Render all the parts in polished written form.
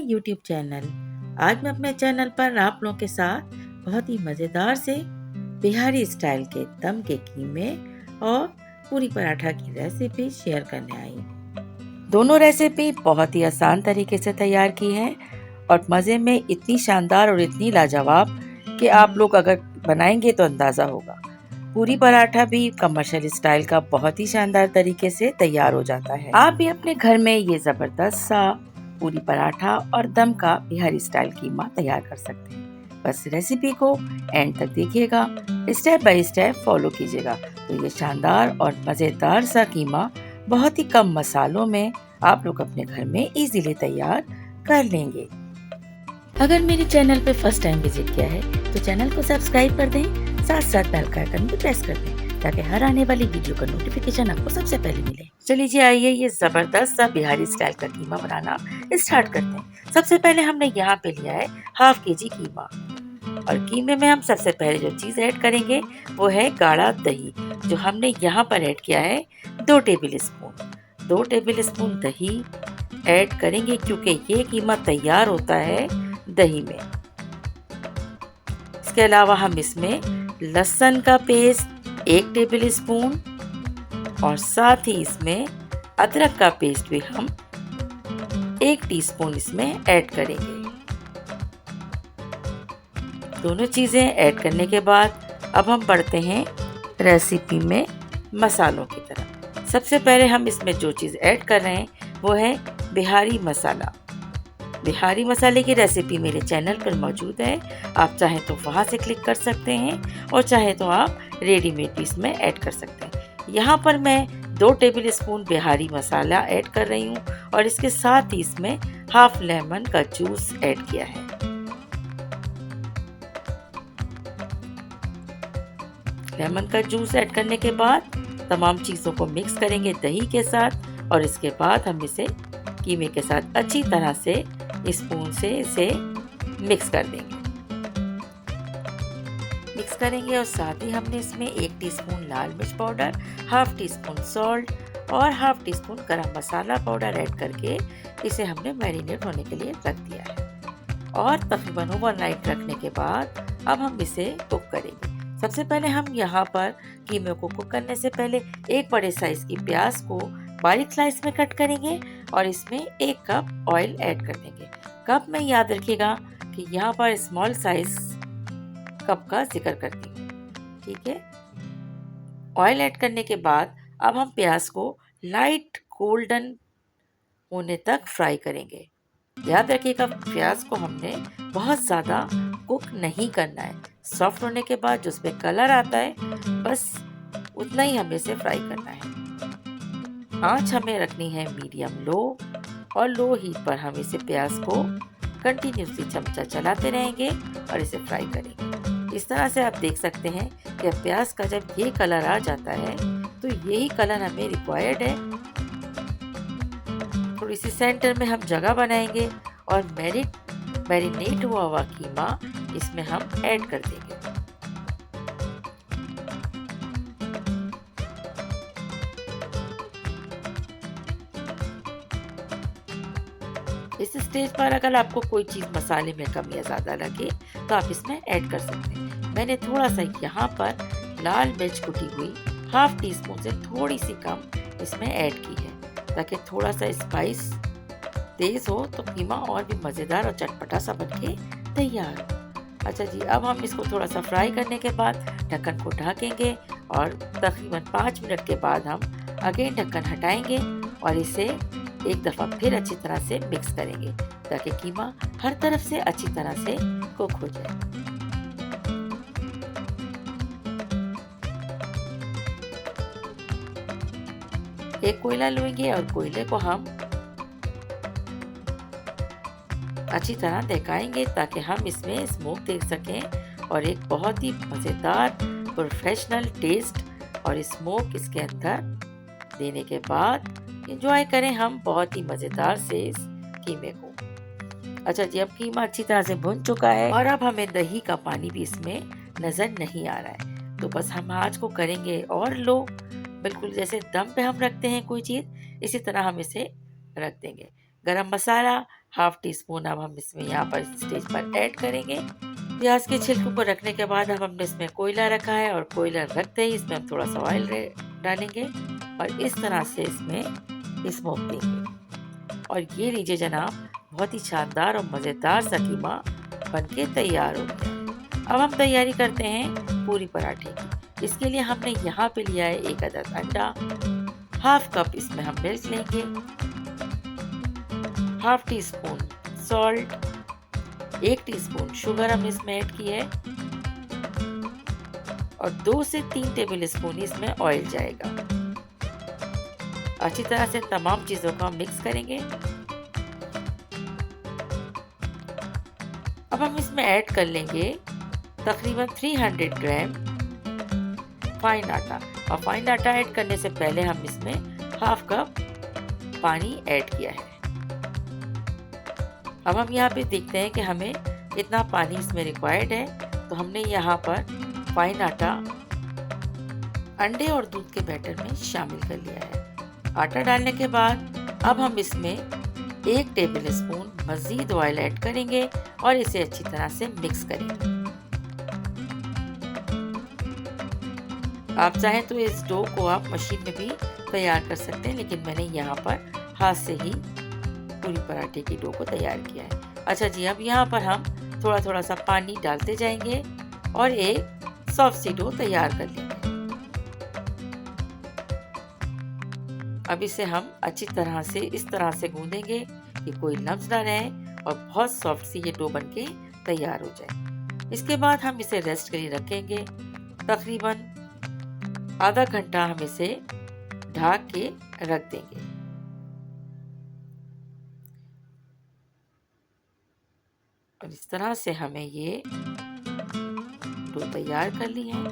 YouTube channel. आज मैं अपने चैनल पर आप लोगों के साथ बहुत ही मज़ेदार से बिहारी स्टाइल के दम के कीमे और पूरी पराठा की रेसिपी शेयर करने आई हूँ। दोनों रेसिपी बहुत ही आसान तरीके से तैयार की हैं और मज़े में इतनी शानदार और इतनी लाजवाब कि आप लोग अगर बनाएंगे तो अंदाज़ा होगा। पूरी पराठा भी कमर्शियल स्टाइल का बहुत ही शानदार तरीके से तैयार हो जाता है। आप भी अपने घर में ये जबरदस्त सा पूरी पराठा और दम का बिहारी स्टाइल कीमा तैयार कर सकते हैं। बस रेसिपी को एंड तक देखिएगा, स्टेप बाय स्टेप फॉलो कीजिएगा तो ये शानदार और मज़ेदार सा कीमा बहुत ही कम मसालों में आप लोग अपने घर में इजीली तैयार कर लेंगे। अगर मेरे चैनल पे फर्स्ट टाइम विजिट किया है तो चैनल को सब्सक्राइब कर दें, साथ साथ बेल का आइकन भी प्रेस कर दें ताकि हर आने वाली वीडियो का नोटिफिकेशन आपको सबसे पहले मिले। चलिए जी, आइए ये जबरदस्त सा बिहारी स्टाइल का कीमा बनाना स्टार्ट करते हैं। सबसे पहले हमने यहाँ पे लिया है हाफ केजी कीमा और कीमे में हम सबसे पहले जो चीज़ ऐड करेंगे वो है गाढ़ा दही, जो हमने यहाँ पर ऐड किया है 2 टेबल स्पून। 2 टेबल स्पून दही ऐड करेंगे क्योंकि ये कीमा तैयार होता है दही में। इसके अलावा हम इसमें लहसुन का पेस्ट 1 टेबल स्पून और साथ ही इसमें अदरक का पेस्ट भी हम 1 टीस्पून इसमें ऐड करेंगे। दोनों चीज़ें ऐड करने के बाद अब हम बढ़ते हैं रेसिपी में मसालों की तरफ। सबसे पहले हम इसमें जो चीज़ ऐड कर रहे हैं वो है बिहारी मसाला। बिहारी मसाले की रेसिपी मेरे चैनल पर मौजूद है, आप चाहें तो वहाँ से क्लिक कर सकते हैं और चाहे तो आप रेडीमेड भी इसमें ऐड कर सकते हैं। यहाँ पर मैं 2 टेबल स्पून बिहारी मसाला ऐड कर रही हूँ और इसके साथ ही इसमें हाफ लेमन का जूस ऐड किया है। लेमन का जूस ऐड करने के बाद तमाम चीज़ों को मिक्स करेंगे दही के साथ और इसके बाद हम इसे कीमे के साथ अच्छी तरह से स्पून से इसे मिक्स कर देंगे। मिक्स करेंगे और साथ ही हमने इसमें 1 टीस्पून लाल मिर्च powder, half tea spoon salt और हाफ टी स्पून गरम मसाला पाउडर ऐड करके इसे हमने मैरिनेट होने के लिए रख दिया है और तकरीबन ओवरनाइट रखने के बाद अब हम इसे कुक करेंगे। सबसे पहले हम यहाँ पर कीमे को कुक करने से पहले एक बड़े साइज की प्याज को बारीक स्लाइस में कट करेंगे और इसमें 1 कप ऑयल ऐड कर देंगे। कप में याद रखिएगा कि यहाँ पर स्मॉल साइज कप का जिक्र करती हूँ, ठीक है। ऑयल ऐड करने के बाद अब हम प्याज को लाइट गोल्डन होने तक फ्राई करेंगे। याद रखिएगा प्याज को हमने बहुत ज़्यादा कुक नहीं करना है। सॉफ्ट होने के बाद जो उसमें कलर आता है बस उतना ही हमें इसे फ्राई करना है। आंच हमें रखनी है मीडियम लो और लो हीट पर हम इसे प्याज को कंटिन्यूसली चमचा चलाते रहेंगे और इसे फ्राई करेंगे। इस तरह से आप देख सकते हैं कि प्याज का जब ये कलर आ जाता है तो यही कलर हमें रिक्वायर्ड है। थोड़ी सी सेंटर में हम जगह बनाएंगे और मैरिनेट हुआ कीमा इसमें हम ऐड कर देंगे। इस स्टेज पर अगर आपको कोई चीज़ मसाले में कम या ज़्यादा लगे तो आप इसमें ऐड कर सकते हैं। मैंने थोड़ा सा यहाँ पर लाल मिर्च कुटी हुई हाफ टी स्पून से थोड़ी सी कम इसमें ऐड की है ताकि थोड़ा सा स्पाइस तेज़ हो तो कीमा और भी मज़ेदार और चटपटा सा बनके तैयार हो। अच्छा जी, अब हम इसको थोड़ा सा फ्राई करने के बाद ढक्कन को ढकेंगे और तकरीबन 5 मिनट के बाद हम अगेन ढक्कन हटाएंगे और इसे एक दफ़ा फिर अच्छी तरह से मिक्स करेंगे ताकि कीमा हर तरफ से अच्छी तरह से कुक हो जाए। एक कोयला लेंगे और कोयले को हम अच्छी तरह दिखाएंगे ताकि हम इसमें स्मोक देख सकें और एक बहुत ही मज़ेदार प्रोफेशनल टेस्ट और स्मोक इसके अंदर देने के बाद एंजॉय करें हम बहुत ही मज़ेदार से इस कीमे को। अच्छा जी, अब कीमा अच्छी तरह से भुन चुका है और अब हमें दही का पानी भी इसमें नज़र नहीं आ रहा है तो बस हम आँच को करेंगे और लो, बिल्कुल जैसे दम पे हम रखते हैं कोई चीज़ इसी तरह हम इसे रख देंगे। गरम मसाला हाफ टी स्पून अब हम इसमें यहाँ पर स्टेज पर ऐड करेंगे। प्याज के छिलकों को रखने के बाद अब हमने इसमें कोयला रखा है और कोयला रखते ही इसमें हम थोड़ा सा ऑयल डालेंगे और इस तरह से इसमें स्मोक देंगे। और ये लीजिए जनाब, बहुत ही शानदार और मज़ेदार सा कीमा बनके तैयार हो गया है। अब हम तैयारी करते हैं पूरी पराठे की। इसके लिए हमने यहाँ पे लिया है 1 अदद अंडा, हाफ कप इसमें हम मिल्क लेंगे, half tea spoon salt, 1 teaspoon sugar हमने इसमें ऐड की है और 2 से 3 टेबल स्पून इसमें ऑयल जाएगा। अच्छी तरह से तमाम चीजों को हम मिक्स करेंगे। अब हम इसमें ऐड कर लेंगे तकरीबन 300 ग्राम फाइन आटा। और फाइन आटा ऐड करने से पहले हम इसमें हाफ कप पानी ऐड किया है। अब हम यहाँ पे देखते हैं कि हमें कितना पानी इसमें रिक्वायर्ड है। तो हमने यहाँ पर फाइन आटा अंडे और दूध के बैटर में शामिल कर लिया है। आटा डालने के बाद अब हम इसमें 1 टेबल स्पून मज़ीद ऑयल ऐड करेंगे और इसे अच्छी तरह से मिक्स करेंगे। आप चाहें तो इस डो को आप मशीन में भी तैयार कर सकते हैं, लेकिन मैंने यहाँ पर हाथ से ही पूरी पराठे की डो को तैयार किया है। अच्छा जी, अब यहाँ पर हम थोड़ा थोड़ा सा पानी डालते जाएंगे और एक सॉफ्ट सी डो तैयार कर लेंगे। अब इसे हम अच्छी तरह से इस तरह से गूंदेंगे कि कोई लम्स ना रहे और बहुत सॉफ्ट सी ये डो बनके तैयार हो जाए। इसके बाद हम इसे रेस्ट के लिए रखेंगे। तकरीबन आधा घंटा हम इसे ढक के रख देंगे। और इस तरह से हमें ये डो तैयार कर ली है।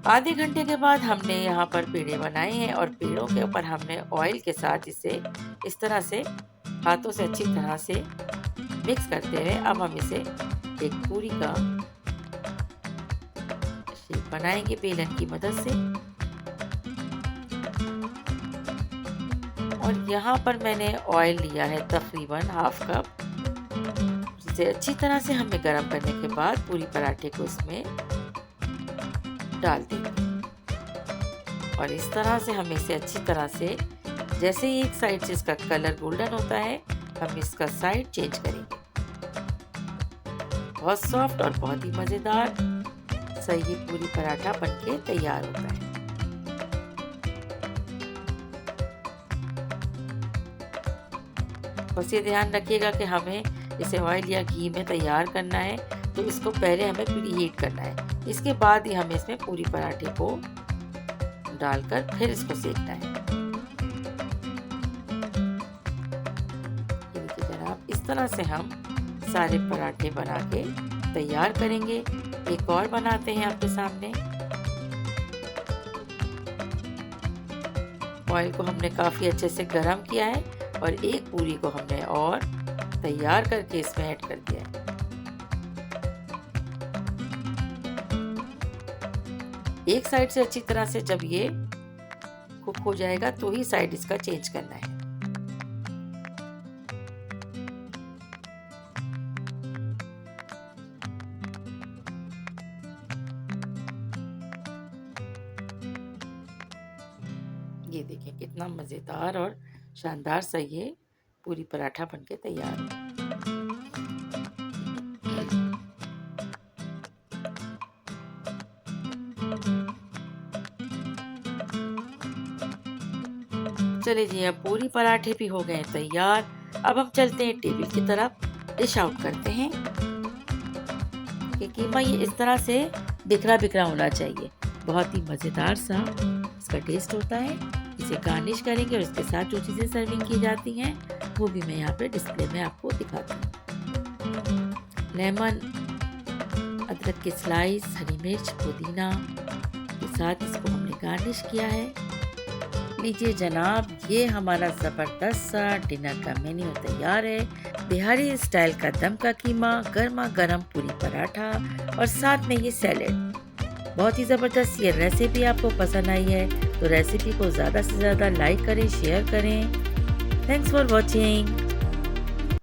आधे घंटे के बाद हमने यहाँ पर पेड़े बनाए हैं और पेड़ों के ऊपर हमने ऑयल के साथ इसे इस तरह से हाथों से अच्छी तरह से मिक्स करते हुए अब हम इसे एक पूरी का शेप बनाएंगे बेलन की मदद से। और यहाँ पर मैंने ऑयल लिया है तकरीबन हाफ कप। इसे अच्छी तरह से हमें गरम करने के बाद पूरी पराठे को इसमें डाल देंगे और इस तरह से हम इसे अच्छी तरह से, जैसे ही एक साइड से इसका कलर गोल्डन होता है, हम इसका साइड चेंज करेंगे। बहुत सॉफ्ट और बहुत ही मज़ेदार सही पूरी पराठा बनके तैयार होता है। बस ये ध्यान रखिएगा कि हमें इसे ऑयल या घी में तैयार करना है, तो इसको पहले हमें प्रीहीट करना है। इसके बाद ही हमें इसमें पूरी पराठे को डालकर फिर इसको सेकना है। ये देखिए जनाब, इस तरह से हम सारे पराठे बना के तैयार करेंगे। एक और बनाते हैं आपके सामने। ऑयल को हमने काफी अच्छे से गरम किया है और एक पूरी को हमने और तैयार करके इसमें ऐड कर दिया है। एक साइड से अच्छी तरह से जब ये कुक हो जाएगा तो ही साइड इसका चेंज करना है। ये देखिए कितना मजेदार और शानदार सा ये पूरी पराठा बनके तैयार है। चलिए जी, अब पूरी पराठे भी हो गए तैयार। अब हम चलते हैं टेबल की तरफ, डिश आउट करते हैं। कि कीमा ये इस तरह से बिखरा बिखरा होना चाहिए, बहुत ही मज़ेदार सा इसका टेस्ट होता है। इसे गार्निश करेंगे और इसके साथ जो चीज़ें सर्विंग की जाती हैं वो भी मैं यहाँ पे डिस्प्ले में आपको दिखाती हूँ। लेमन, अदरक के स्लाइस, हरी मिर्च, पुदीना के साथ इसको हमने गार्निश किया है। लीजिए जनाब, ये हमारा ज़बरदस्त सा डिनर का मेन्यू तैयार है। बिहारी स्टाइल का दम का कीमा, गर्मा गर्म पूरी पराठा और साथ में ये सैलेड। बहुत ही ज़बरदस्त ये रेसिपी आपको पसंद आई है तो रेसिपी को ज़्यादा से ज़्यादा लाइक करें, शेयर करें। Thanks for watching.